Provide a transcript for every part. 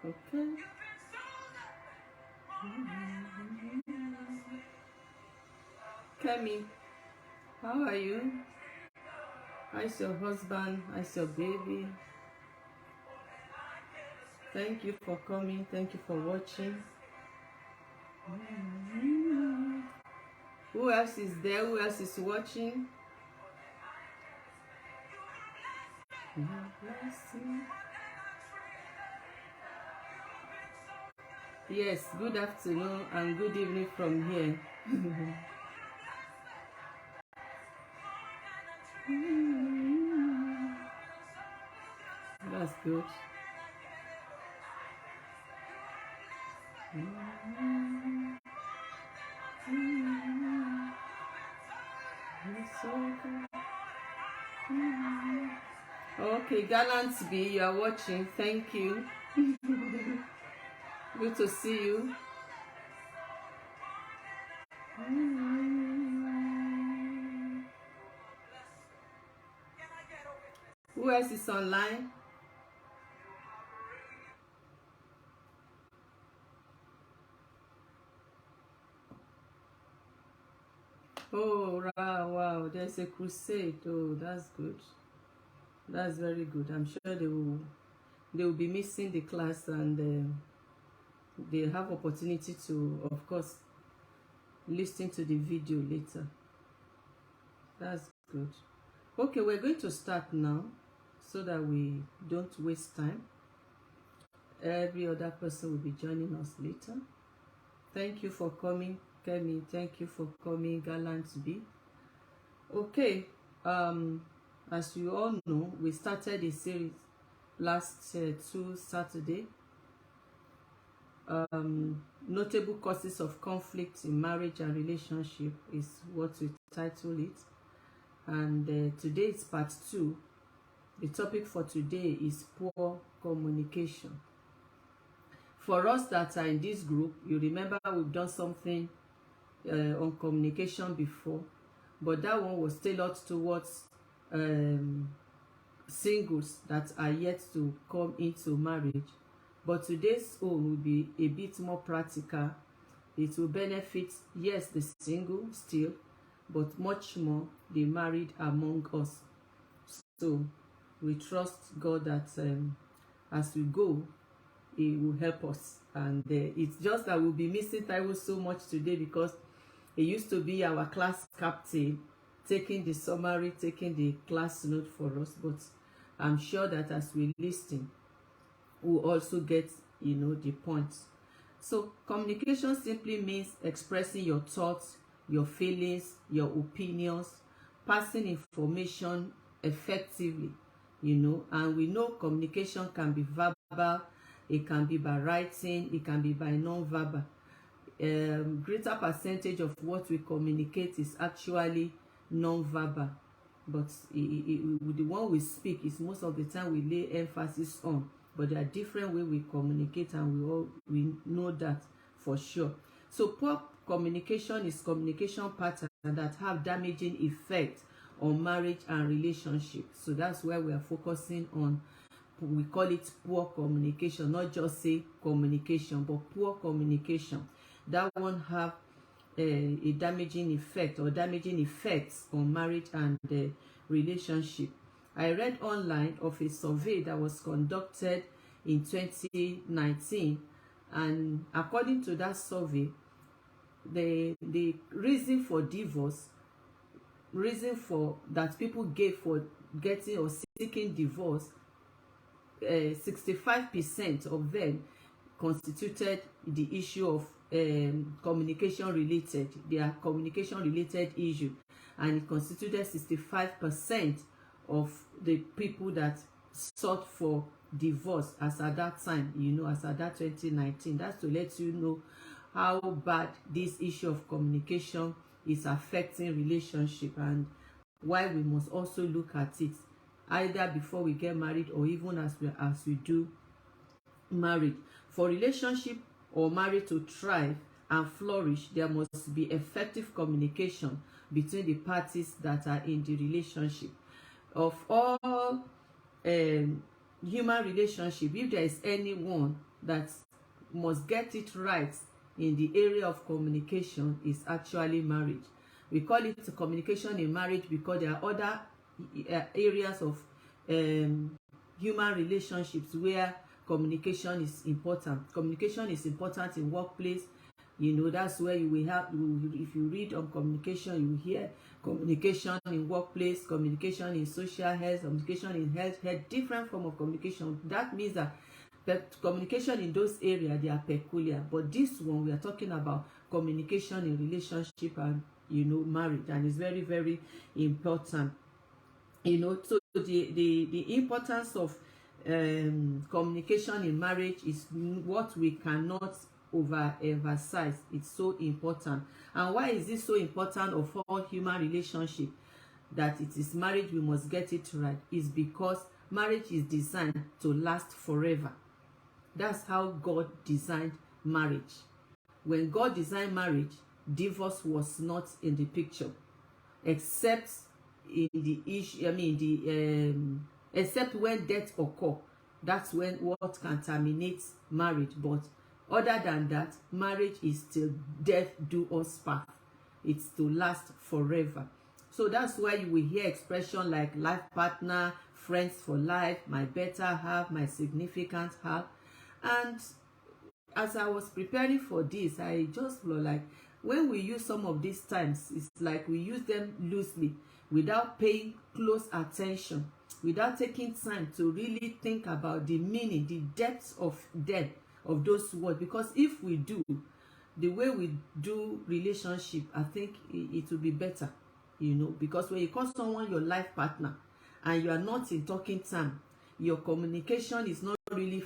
Okay. Kemi, how are you? How's your husband? How's your baby? Thank you for coming. Thank you for watching. Who else is there? Who else is watching? Yes, good afternoon and good evening from here. That's good. Okay, Gallant B, you are watching. Thank you. Good to see you. Who else is online? Oh, wow, there's a crusade. Oh, that's good. That's very good. I'm sure they will be missing the class, and they have opportunity to, of course, listen to the video later. That's good. Okay, we're going to start now so that we don't waste time. Every other person will be joining us later. Thank you for coming, Kemi. Thank you for coming, Gallant B. Okay, as you all know, we started a series last 2 Saturday. Notable causes of conflict in marriage and relationship is what we title it. And today is part 2. The topic for today is poor communication. For us that are in this group, you remember we've done something on communication before, but that one was tailored towards singles that are yet to come into marriage. But today's own will be a bit more practical. It will benefit, yes, the single still, but much more the married among us. So we trust God that as we go, He will help us. And it's just that we'll be missing Taiwo so much today because he used to be our class captain, taking the summary, taking the class note for us. But I'm sure that as we listen, we'll also get, the points. So communication simply means expressing your thoughts, your feelings, your opinions, passing information effectively, and we know communication can be verbal, it can be by writing, it can be by non-verbal. Greater percentage of what we communicate is actually non-verbal, but the one we speak is most of the time we lay emphasis on. But there are different ways we communicate, and we know that for sure. So poor communication is communication patterns that have damaging effect on marriage and relationship. So that's where we are focusing on. We call it poor communication, not just say communication, but poor communication. That one have a damaging effect or damaging effects on marriage and relationship. I read online of a survey that was conducted in 2019, and according to that survey, the reason for divorce, reason for that people gave for getting or seeking divorce, 65% of them constituted the issue of communication related. They are communication related issue, and it constituted 65% of the people that sought for divorce as at that time, as at that 2019. That's to let you know how bad this issue of communication is affecting relationship, and why we must also look at it either before we get married or even as we do married. For relationship or marriage to thrive and flourish, there must be effective communication between the parties that are in the relationship. Of all human relationship, if there is anyone that must get it right in the area of communication, is actually marriage. We call it communication in marriage because there are other areas of human relationships where communication is important. Communication is important in workplace. You know, that's where you will have, if you read on communication, you will hear communication in workplace, communication in social health, communication in health, different form of communication. That means that communication in those areas, they are peculiar. But this one, we are talking about communication in relationship and, you know, marriage, and it's very, very important. You know, so the importance of communication in marriage is what we cannot overemphasize. It's so important. And why is this so important of all human relationship, that it is marriage we must get it right? Is because marriage is designed to last forever. That's how God designed marriage. When God designed marriage, divorce was not in the picture, except in the issue, except when death occur. That's when what can terminate marriage. But other than that, marriage is till death do us part. It's to last forever. So that's why you will hear expression like life partner, friends for life, my better half, my significant half. And as I was preparing for this, I just feel like when we use some of these terms, it's like we use them loosely, without paying close attention, without taking time to really think about the meaning, the depth of those words. Because if we do, the way we do relationship, I think it will be better, you know. Because when you call someone your life partner and you are not in talking time, your communication is not really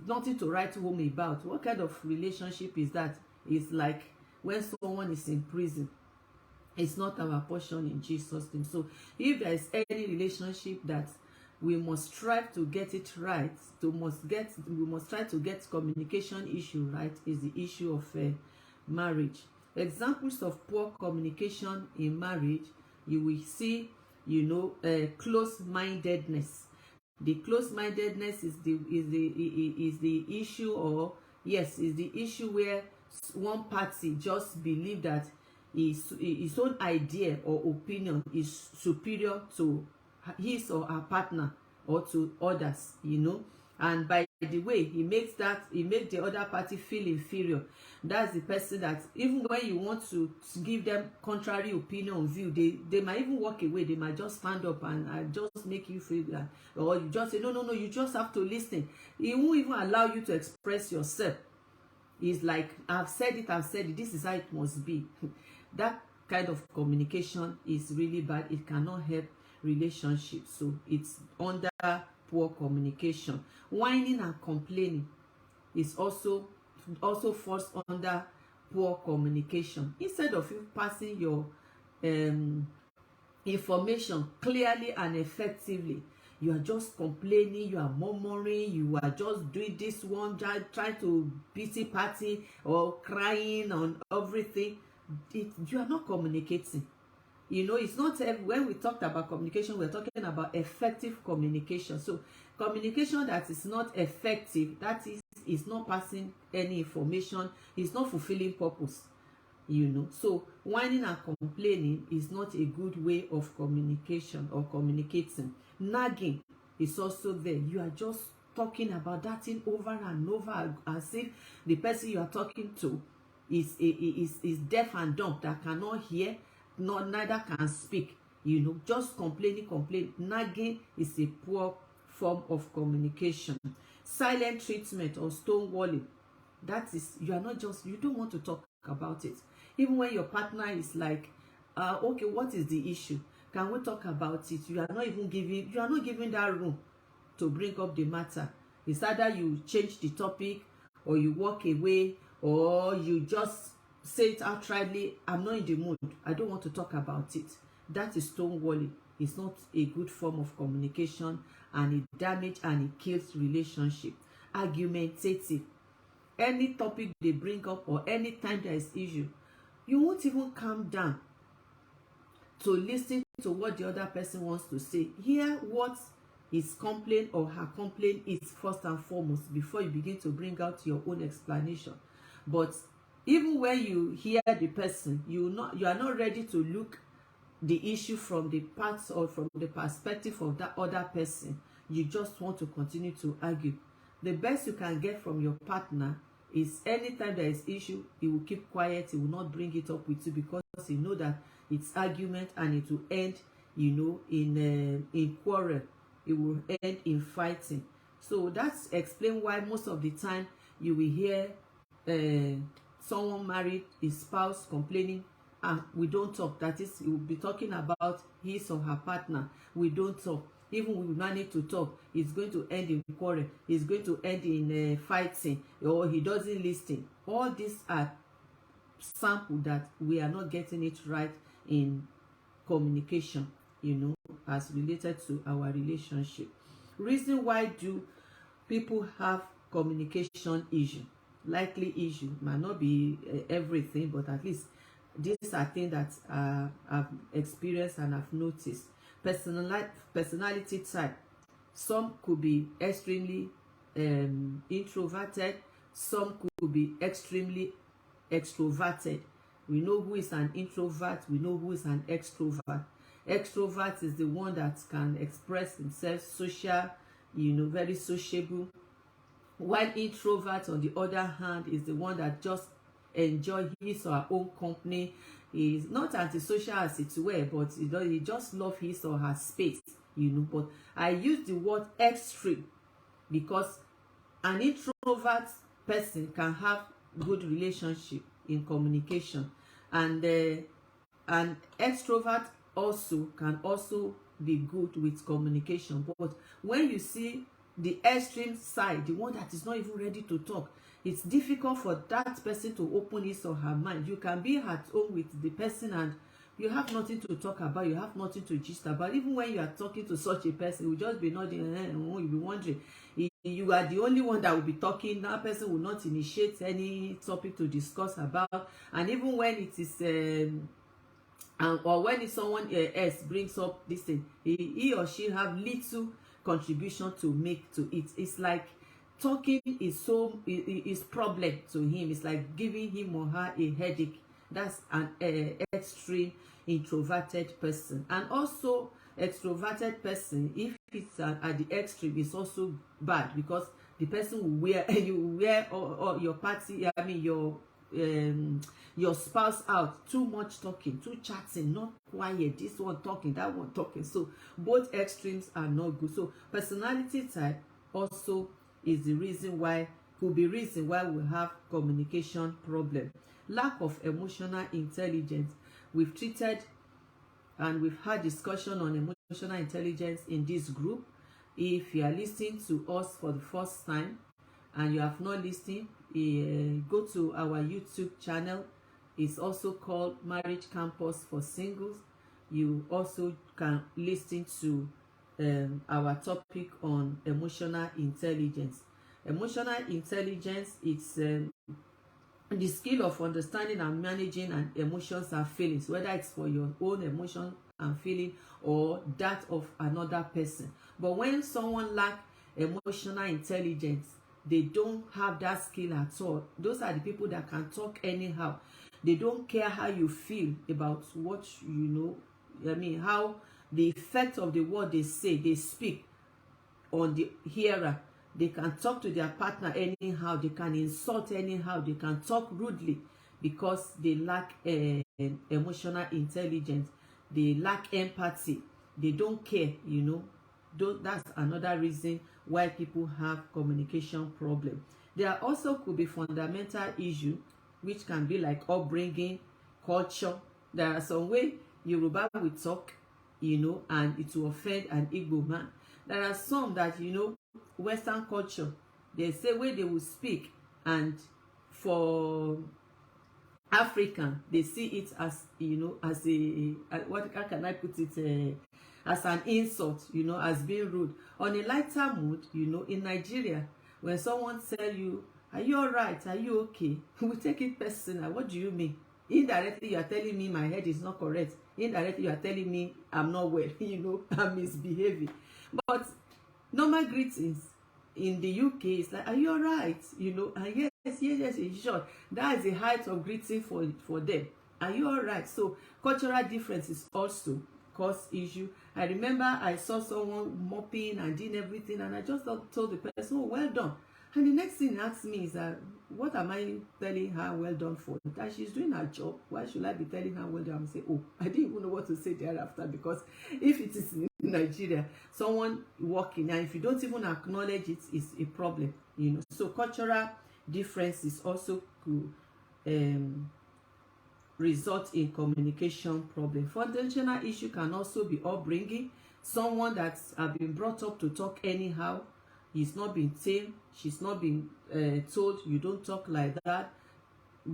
nothing to write home about. What kind of relationship is that? It's like when someone is in prison. It's not our portion in Jesus' name. So if there is any relationship that we must strive to get it right, we must try to get communication issue right, is the issue of marriage. Examples of poor communication in marriage, you will see, you know, close-mindedness. The close-mindedness is the issue, or yes, is the issue where one party just believe that his own idea or opinion is superior to his or her partner or to others, you know. And by the way, he makes the other party feel inferior. That's the person that even when you want to give them contrary opinion or view, they might even walk away. They might just stand up and just make you feel that, or you just say, no, you just have to listen. He won't even allow you to express yourself. It's like, I've said it, this is how it must be. That kind of communication is really bad. It cannot help relationships. So it's under poor communication. Whining and complaining is also falls under poor communication. Instead of you passing your information clearly and effectively, you are just complaining, you are murmuring, you are just doing this one, trying to pity party or crying on everything. You are not communicating. You know, it's not, when we talked about communication, we're talking about effective communication. So communication that is not effective, that is not passing any information, is not fulfilling purpose, you know. So whining and complaining is not a good way of communication or communicating. Nagging is also there. You are just talking about that thing over and over, as if the person you are talking to is deaf and dumb, that cannot hear, neither can speak, you know. Just complaining. Nagging is a poor form of communication. Silent treatment or stonewalling, that is, you don't want to talk about it. Even when your partner is like, okay, what is the issue? Can we talk about it? You are not giving that room to bring up the matter. It's either you change the topic, or you walk away, or you just say it outrightly, I'm not in the mood, I don't want to talk about it. That is stonewalling. It's not a good form of communication, and it damages and it kills relationship. Argumentative. Any topic they bring up, or any time there is issue, you won't even calm down to listen to what the other person wants to say. Hear what his complaint or her complaint is first and foremost before you begin to bring out your own explanation. But even when you hear the person, you are not ready to look the issue from the parts or from the perspective of that other person. You just want to continue to argue. The best you can get from your partner is anytime there is issue, he will keep quiet, he will not bring it up with you, because he know that it's argument and it will end, in quarrel. It will end in fighting. So that's explain why most of the time you will hear someone married, his spouse complaining, we don't talk. That is, he will be talking about his or her partner. We don't talk. Even we manage to talk, it's going to end in quarrel. It's going to end in fighting, or he doesn't listen. All these are sample that we are not getting it right in communication, as related to our relationship. Reason why do people have communication issue? Likely issue might not be everything, but at least these are things that I've experienced and I've noticed. Personality type. Some could be extremely introverted. Some could be extremely extroverted. We know who is an introvert. We know who is an extrovert. Extrovert is the one that can express himself, social, very sociable. While introvert, on the other hand, is the one that just enjoy his or her own company. He is not antisocial as it were, but he just love his or her space, But I use the word extreme because an introvert person can have good relationship in communication, and an extrovert also can be good with communication. But when you see the extreme side, the one that is not even ready to talk, it's difficult for that person to open his or her mind. You can be at home with the person and you have nothing to talk about, you have nothing to gist about. Even when you are talking to such a person, you will just be nodding, you'll be wondering. You are the only one that will be talking. That person will not initiate any topic to discuss about. And even when it is or when someone else brings up this thing, he or she have little contribution to make to it. It's like talking is problem to him. It's like giving him or her a headache. That's an extreme introverted person. And also extroverted person, if it's at the extreme, is also bad, because the person will wear or your party, your spouse out. Too much talking, too chatting, not quiet, this one talking, that one talking. So both extremes are not good. So personality type also is the reason why, could be reason why we have communication problem. Lack of emotional intelligence. We've treated and we've had discussion on emotional intelligence in this group. If you are listening to us for the first time and you have not listened, go to our YouTube channel. It's also called Marriage Campus for Singles. You also can listen to our topic on emotional intelligence. Emotional intelligence is the skill of understanding and managing an emotions and feelings, whether it's for your own emotion and feeling or that of another person. But when someone lacks emotional intelligence, they don't have that skill at all. Those are the people that can talk anyhow. They don't care how you feel about what how the effect of the word they say, they speak on the hearer. They can talk to their partner anyhow. They can insult anyhow. They can talk rudely because they lack emotional intelligence. They lack empathy. They don't care, That's another reason why people have communication problem. There also could be fundamental issue, which can be like upbringing, culture. There are some way Yoruba will talk, and it will offend an Igbo man. There are some that, Western culture, they say where they will speak, and for African, they see it as, as how can I put it, as an insult, as being rude. On a lighter mood, in Nigeria, when someone tell you, are you all right? Are you okay? We take it personal. What do you mean? Indirectly, you are telling me my head is not correct. Indirectly, you are telling me I'm not well, I'm misbehaving. But Normal greetings in the UK is like, are you all right? You know, and yes, in short, that is the height of greeting for them. Are you all right? So cultural differences also cause issue. I remember I saw someone mopping and doing everything, and I just told the person, oh, well done. And the next thing he asked me is that, what am I telling her well done for? That she's doing her job. Why should I be telling her well done? I'm saying, oh, I didn't even know what to say thereafter, because if it is in Nigeria, someone working, and if you don't even acknowledge it, is a problem, you know. So cultural differences also could result in communication problem. Foundational issue can also be upbringing. Someone that have been brought up to talk anyhow, he's not been tamed, she's not been told you don't talk like that.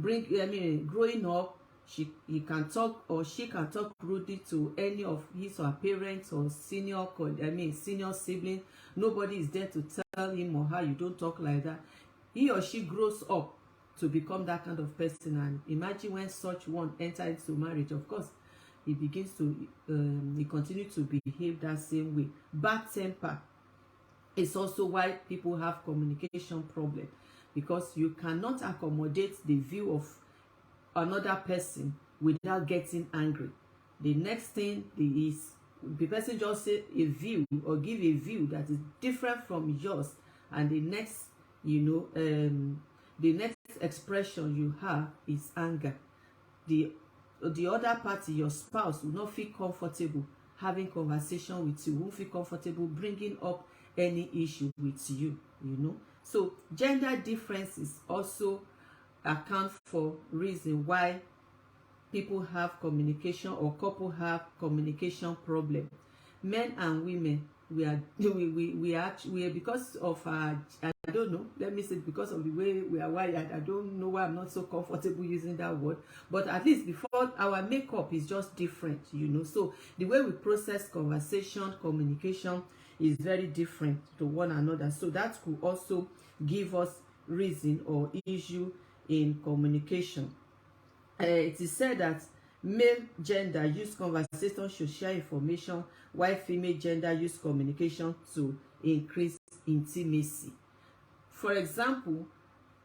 Growing up, he can talk, or she can talk rudely to any of his or her parents or senior sibling. Nobody is there to tell him or her you don't talk like that. He or she grows up to become that kind of person, and imagine when such one enters into marriage. Of course, he continue to behave that same way. Bad temper is also why people have communication problem, because you cannot accommodate the view of another person without getting angry. The next thing is the person just say a view or give a view that is different from yours, and the next the next expression you have is anger. The other party, your spouse, will not feel comfortable having conversation with you, won't feel comfortable bringing up any issue with you, you know. So gender differences also account for reason why people have communication, or couple have communication problem. Men and women, we are because of our, I don't know, let me say because of the way we are wired. I don't know why I'm not so comfortable using that word, but at least before, our makeup is just different, you know. So the way we process conversation, communication is very different to one another. So that could also give us reason or issue in communication. It is said that male gender use conversation to share information, while female gender use communication to increase intimacy. For example,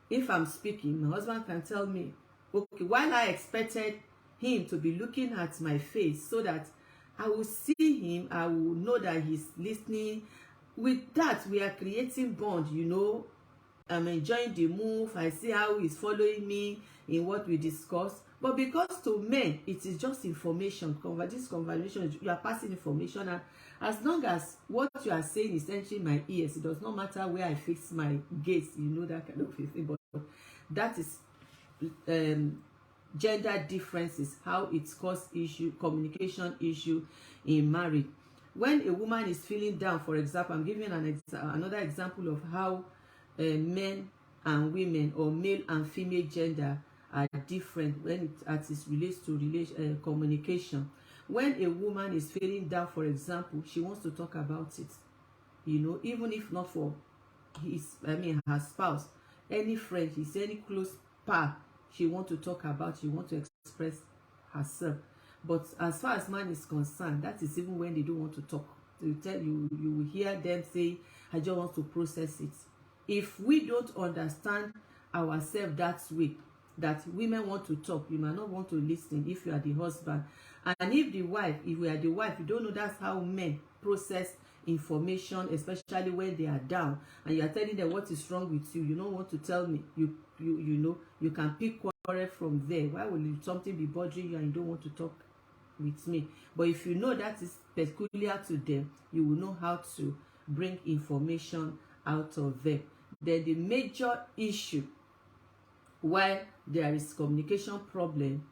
if I'm speaking, my husband can tell me, okay, while I expected him to be looking at my face so that I will see him, I will know that he's listening. With that, we are creating bond, you know. I'm enjoying the move. I see how he's following me in what we discuss. But because to men, it is just information. This conversation, you are passing information. And as long as what you are saying is entering my ears, it does not matter where I fix my gaze, you know, that kind of thing. But that is gender differences, how it causes issue, communication issue in marriage. When a woman is feeling down, for example, I'm giving another example of how men and women, or male and female gender, are different when it relates to communication. When a woman is feeling down, for example, she wants to talk about it, you know, even if not for her spouse, any friend, any close pal, she wants to talk about, she wants to express herself. But as far as man is concerned, that is even when they don't want to talk. They will tell you, you will hear them say, I just want to process it. If we don't understand ourselves that way, that women want to talk, you might not want to listen if you are the husband. And if we are the wife, you don't know that's how men process information, especially when they are down, and you are telling them what is wrong with you. You don't want to tell me. You know, you can pick quarrel from there. Why will something be bothering you and you don't want to talk with me? But if you know that is peculiar to them, you will know how to bring information out of them. Then the major issue why there is communication problem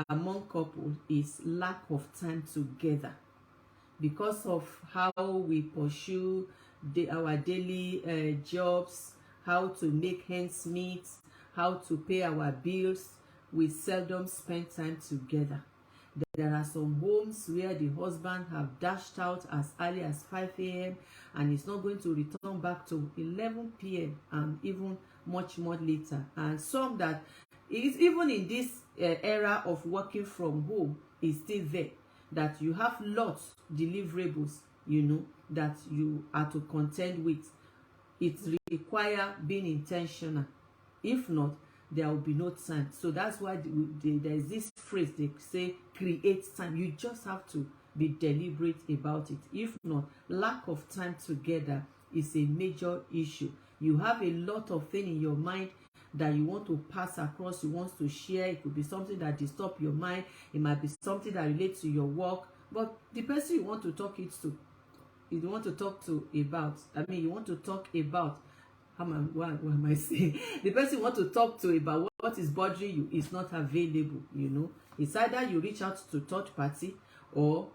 among couples is lack of time together, because of how we pursue our daily jobs, how to make ends meet, how to pay our bills. We seldom spend time together. There are some homes where the husband have dashed out as early as 5 a.m. and is not going to return back to 11 p.m. and even much more later. And some that is even in this era of working from home is still there, that you have lots deliverables you know, that you are to contend with. It requires being intentional. If not, there will be no time. So that's why there is this phrase they say, create time. You just have to be deliberate about it. If not, lack of time together is a major issue. You have a lot of things in your mind that you want to pass across, you want to share. It could be something that disturbs your mind. It might be something that relates to your work. But the person you want to talk it to, you want to talk to about, you want to talk about, what am I saying? The person you want to talk to about what is bothering you is not available, you know. It's either you reach out to third party or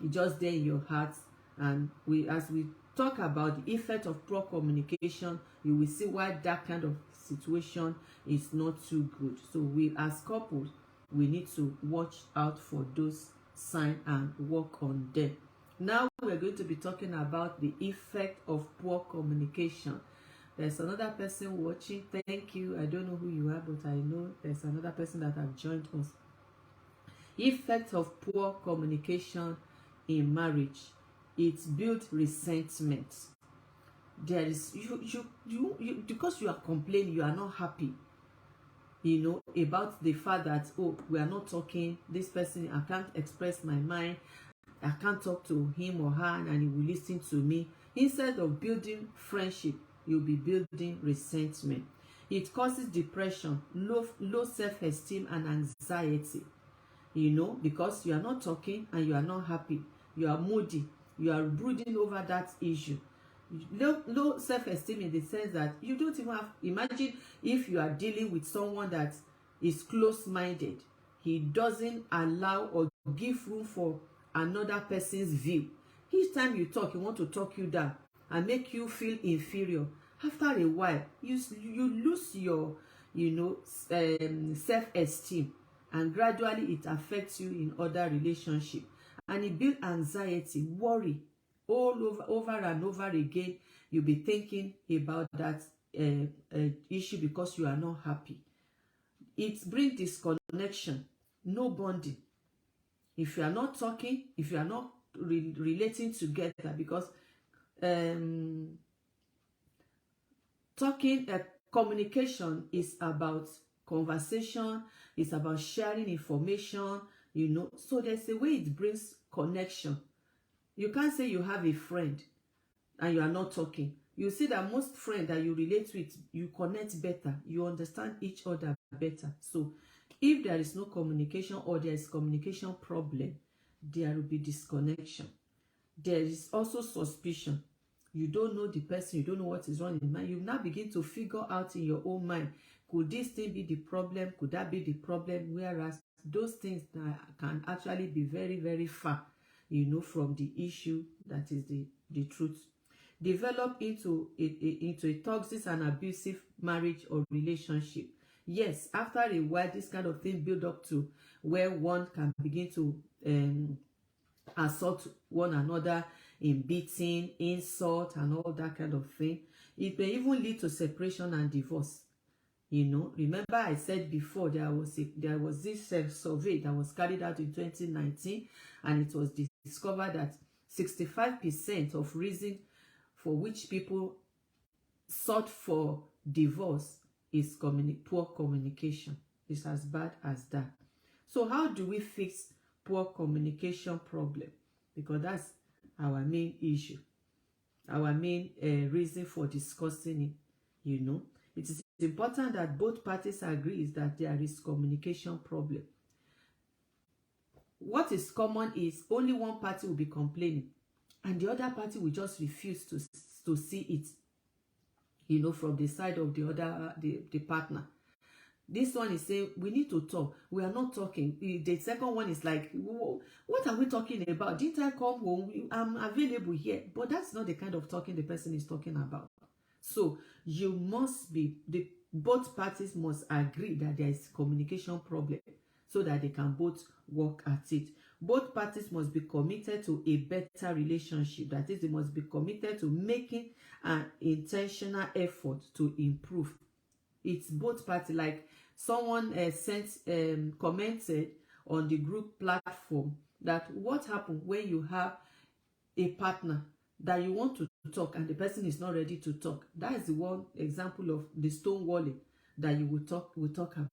it's just there in your heart. And as we talk about the effect of poor communication, you will see why that kind of situation is not too good. So we as couples, we need to watch out for those signs and work on them. Now we're going to be talking about the effect of poor communication. There's another person watching. Thank you. I don't know who you are, but I know there's another person that have joined us. Effect of poor communication in marriage. It builds resentment. There is you because you are complaining, you are not happy, you know, about the fact that, oh, we are not talking. This person, I can't express my mind. I can't talk to him or her, and he will listen to me. Instead of building friendship, you'll be building resentment. It causes depression, low self-esteem, and anxiety. You know, because you are not talking and you are not happy. You are moody. You are brooding over that issue. Low self-esteem in the sense that you don't even have, imagine if you are dealing with someone that is close-minded. He doesn't allow or give room for another person's view. Each time you talk, he want to talk you down and make you feel inferior. After a while, you lose your, you know, self-esteem, and gradually it affects you in other relationships, and it builds anxiety, worry, all over and over again. You'll be thinking about that issue because you are not happy. It brings disconnection, no bonding. If you are not talking, if you are not relating together, because communication is about conversation, it's about sharing information, you know. So there's a way it brings connection. You can't say you have a friend and you are not talking. You see that most friends that you relate with, you connect better, you understand each other better. So if there is no communication, or there is communication problem, there will be disconnection. There is also suspicion. You don't know the person, you don't know what is wrong in mind. You now begin to figure out in your own mind, could this thing be the problem? Could that be the problem? Whereas those things can actually be very, very far, you know, from the issue that is the truth. Develop into a toxic and abusive marriage or relationship. Yes, after a while, this kind of thing build up to where one can begin to assault one another in beating, insult, and all that kind of thing. It may even lead to separation and divorce. You know, remember I said before there was this survey that was carried out in 2019, and it was discovered that 65% of reason for which people sought for divorce is poor communication. It's as bad as that. So how do we fix poor communication problem? Because that's our main issue, our main reason for discussing it. You know, it is important that both parties agree is that there is communication problem. What is common is only one party will be complaining, and the other party will just refuse to see it, you know, from the side of the other the partner. This one is saying, we need to talk. We are not talking. The second one is like, what are we talking about? Didn't I come home? I'm available here. But that's not the kind of talking the person is talking about. So you must both parties must agree that there is communication problem, so that they can both work at it. Both parties must be committed to a better relationship. That is, they must be committed to making an intentional effort to improve. It's both parties. Like someone commented on the group platform that what happens when you have a partner that you want to talk and the person is not ready to talk. That is the one example of the stonewalling that you will talk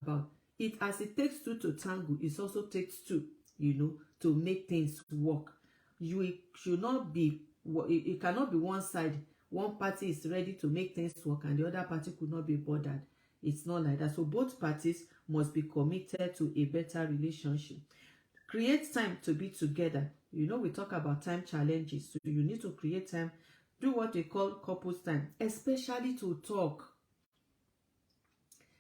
about. It as it takes two to tango, it also takes two, to make things work. You should not be, it cannot be one side. One party is ready to make things work and the other party could not be bothered. It's not like that. So both parties must be committed to a better relationship. Create time to be together. We talk about time challenges. So you need to create time. Do what we call couples time, especially to talk.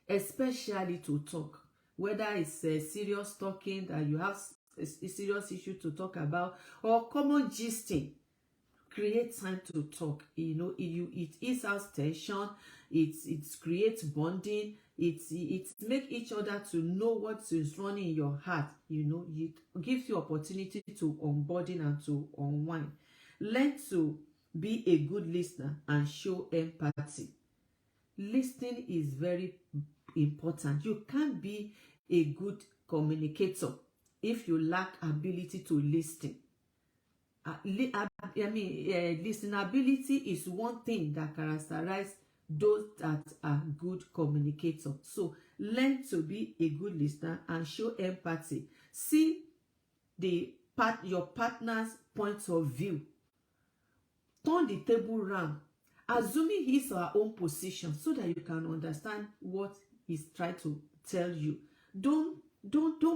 Especially to talk. Whether it's a serious talking that you have a serious issue to talk about, or common gisting. Create time to talk. It eases out tension. It creates bonding. It make each other to know what is running in your heart. It gives you opportunity to unburden and to unwind. Learn to be a good listener and show empathy. Listening is very important. You can't be a good communicator if you lack ability to listen. Listenability is one thing that characterizes those that are good communicators. So learn to be a good listener and show empathy. See your partner's point of view. Turn the table round, assuming his or her own position, so that you can understand what he's trying to tell you. Don't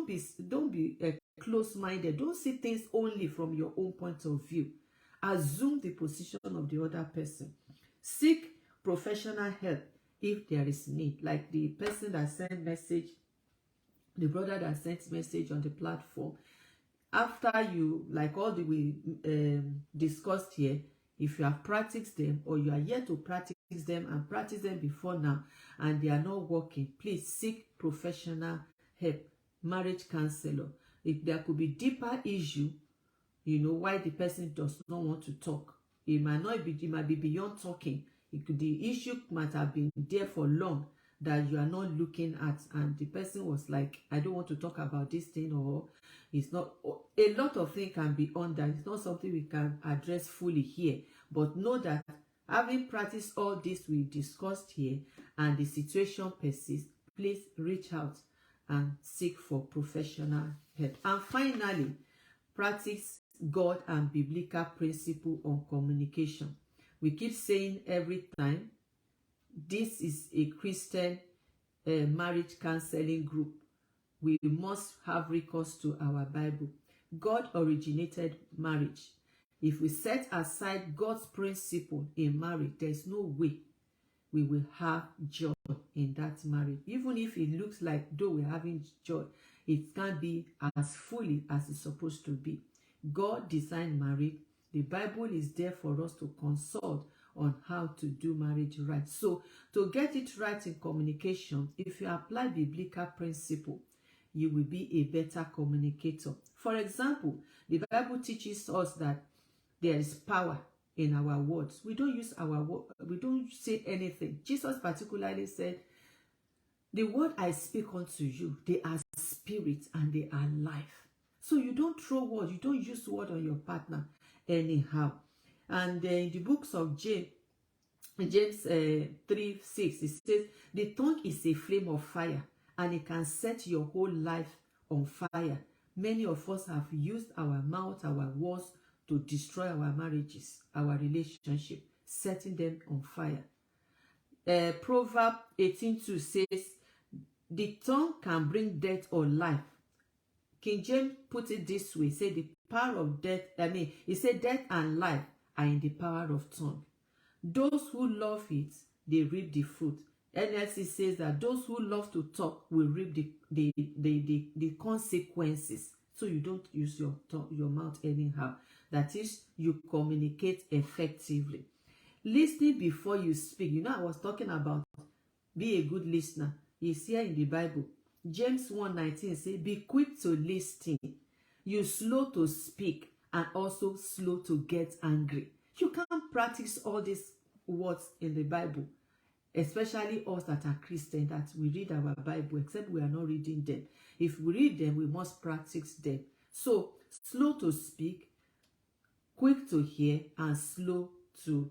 be close-minded. Don't see things only from your own point of view. Assume the position of the other person. Seek professional help if there is need. Like the person that sent message, the brother that sent message on the platform. After you, like all the we discussed here, if you have practiced them or you are yet to practice them and practice them before now and they are not working, please seek professional help. Marriage counselor. If there could be deeper issue, why the person does not want to talk. It might be beyond talking. The issue might have been there for long that you are not looking at, and the person was like, I don't want to talk about this thing, or it's not. A lot of things can be on that. It's not something we can address fully here, but know that having practiced all this we discussed here and the situation persists, please reach out and seek for professional help. And finally, practice God and biblical principle on communication. We keep saying every time, this is a Christian marriage counseling group. We must have recourse to our Bible. God originated marriage. If we set aside God's principle in marriage, there's no way we will have joy in that marriage. Even if it looks like though we're having joy, it can't be as fully as it's supposed to be. God designed marriage. The Bible is there for us to consult on how to do marriage right. So to get it right in communication, if you apply biblical principle, you will be a better communicator. For example, the Bible teaches us that there is power in our words. We don't use our word, we don't say anything. Jesus particularly said, the word I speak unto you, they are spirit and they are life. So you don't throw words, you don't use word on your partner anyhow. And in the books of James 3:6, it says, the tongue is a flame of fire and it can set your whole life on fire. Many of us have used our mouth, our words to destroy our marriages, our relationship, setting them on fire. Proverbs 18:2 says, the tongue can bring death or life. King James put it this way, say the power of death, he said death and life are in the power of tongue. Those who love it, they reap the fruit. NLC says that those who love to talk will reap the consequences. So you don't use your mouth anyhow. That is, you communicate effectively. Listening before you speak. I was talking about be a good listener. It's here in the Bible. James 1:19 says, be quick to listen. You slow to speak and also slow to get angry. You can't practice all these words in the Bible, especially us that are Christians, that we read our Bible, except we are not reading them. If we read them, we must practice them. So, slow to speak, quick to hear and slow to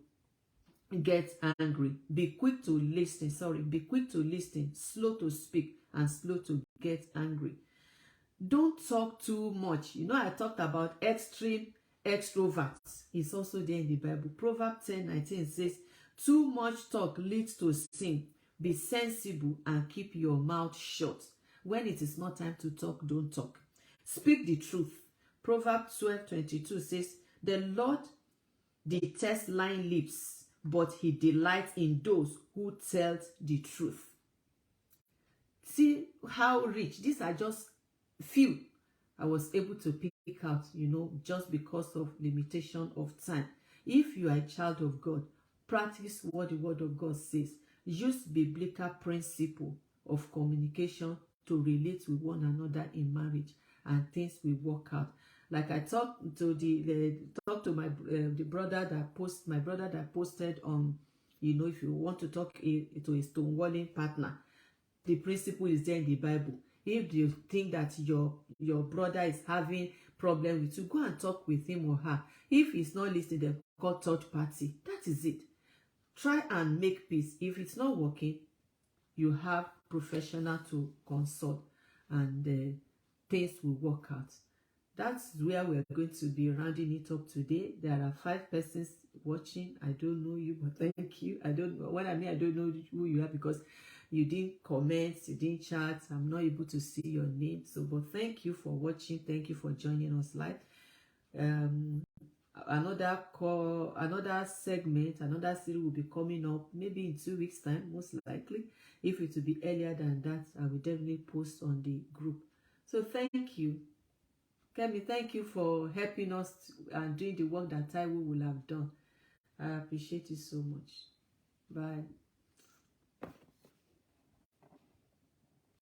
get angry. Be quick to listen, be quick to listen, slow to speak, and slow to get angry. Don't talk too much. You know, I talked about extreme extroverts. It's also there in the Bible. Proverbs 10:19 says, too much talk leads to sin. Be sensible and keep your mouth shut. When it is not time to talk, don't talk. Speak the truth. Proverbs 12:22 says, the Lord detests lying lips, but he delights in those who tell the truth. See how rich. These are just few I was able to pick out, you know, just because of limitation of time. If you are a child of God, practice what the word of God says. Use biblical principle of communication to relate with one another in marriage, and things will work out. Like I talked to my the brother that posted on, you know, if you want to talk to a stonewalling partner, the principle is there in the Bible. If you think that your brother is having problem with you, go and talk with him or her. If he's not listening, then call third party. That is it. Try and make peace. If it's not working, you have professional to consult, and things will work out. That's where we're going to be rounding it up today. There are 5 persons watching. I don't know you, but thank you. I don't know what I mean. I don't know who you are because you didn't comment, you didn't chat. I'm not able to see your name. So, but thank you for watching. Thank you for joining us live. Another segment, another series will be coming up maybe in 2 weeks' time, most likely. If it will be earlier than that, I will definitely post on the group. So thank you. Kemi, thank you for helping us and doing the work that Taiwo will have done. I appreciate it so much. Bye.